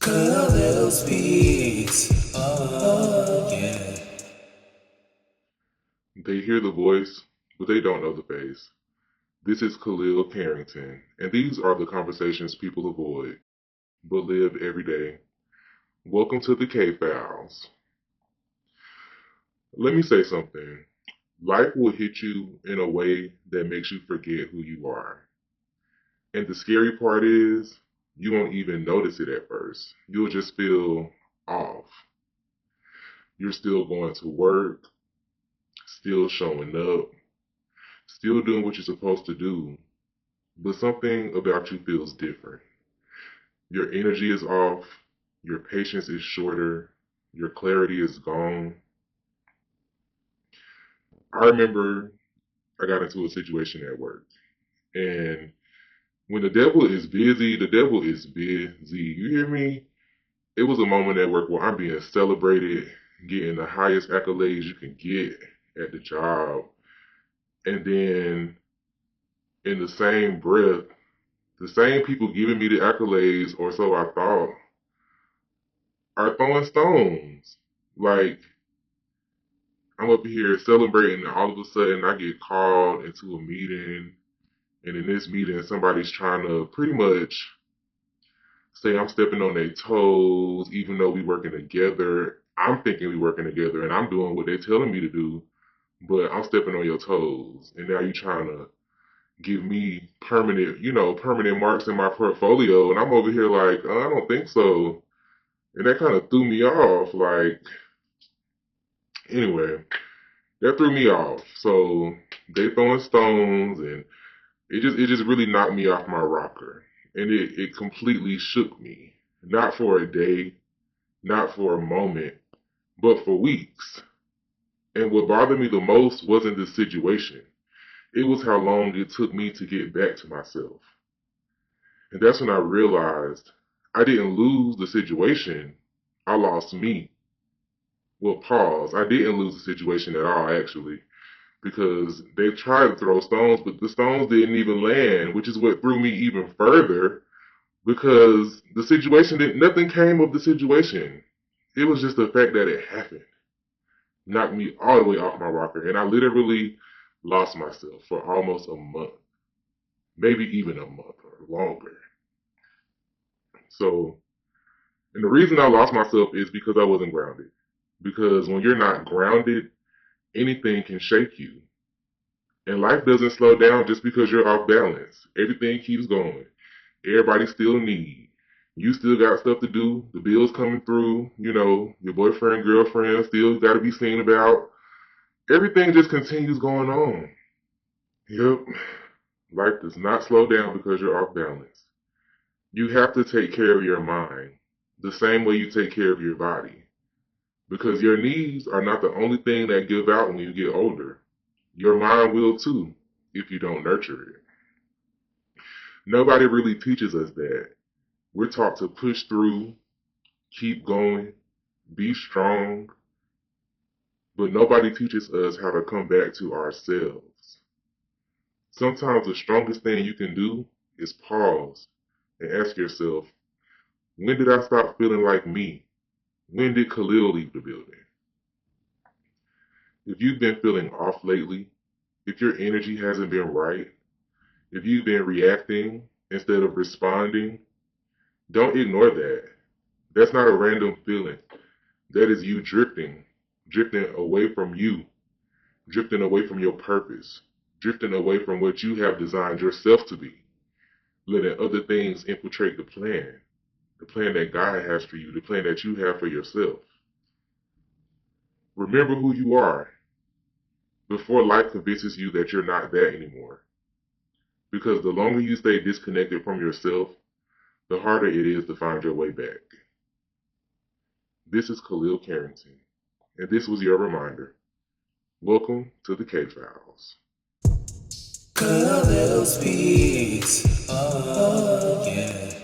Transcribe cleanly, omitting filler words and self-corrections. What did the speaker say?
Khalil speaks. Oh, yeah. They hear the voice, but they don't know the face. This is Khalil Carrington, and these are the conversations people avoid, but live every day. Welcome to the K-Files. Let me say something. Life will hit you in a way that makes you forget who you are. And the scary part is, you won't even notice it at first. You'll just feel off. You're still going to work, still showing up, still doing what you're supposed to do, but something about you feels different. Your energy is off, your patience is shorter, your clarity is gone. I remember I got into a situation at work, and when the devil is busy, the devil is busy. You hear me? It was a moment at work where I'm being celebrated, getting the highest accolades you can get at the job, and then in the same breath, the same people giving me the accolades, or so I thought, are throwing stones. Like, I'm up here celebrating, and all of a sudden I get called into a meeting, and in this meeting, somebody's trying to pretty much say I'm stepping on their toes, even though we working together. I'm thinking we working together, and I'm doing what they're telling me to do, but I'm stepping on your toes, and now you're trying to give me permanent marks in my portfolio, and I'm over here like, I don't think so. And that kind of threw me off. Like, anyway, that threw me off. So they throwing stones, and it just really knocked me off my rocker, and it completely shook me. Not for a day, not for a moment, but for weeks. And what bothered me the most wasn't the situation. It was how long it took me to get back to myself. And that's when I realized I didn't lose the situation. I lost me. Well, pause. I didn't lose the situation at all, actually, because they tried to throw stones, but the stones didn't even land, which is what threw me even further because the situation didn't, nothing came of the situation. It was just the fact that it happened. Knocked me all the way off my rocker, and I literally lost myself for almost a month, maybe even a month or longer. So, and the reason I lost myself is because I wasn't grounded. Because when you're not grounded, anything can shake you. And life doesn't slow down just because you're off balance. Everything keeps going. Everybody still need. You still got stuff to do. The bills coming through. Your boyfriend, girlfriend still got to be seen about. Everything just continues going on. Yep. Life does not slow down because you're off balance. You have to take care of your mind the same way you take care of your body. Because your needs are not the only thing that give out when you get older. Your mind will too, if you don't nurture it. Nobody really teaches us that. We're taught to push through, keep going, be strong, but nobody teaches us how to come back to ourselves. Sometimes the strongest thing you can do is pause and ask yourself, when did I stop feeling like me? When did Khalil leave the building? If you've been feeling off lately, if your energy hasn't been right, if you've been reacting instead of responding, don't ignore that. That's not a random feeling. That is you drifting away from you, drifting away from your purpose, drifting away from what you have designed yourself to be, letting other things infiltrate the plan that God has for you, the plan that you have for yourself. Remember who you are before life convinces you that you're not that anymore. Because the longer you stay disconnected from yourself, the harder it is to find your way back. This is Khalil Carrington, and this was your reminder. Welcome to the K-Files. Khalil speaks. Oh, yeah.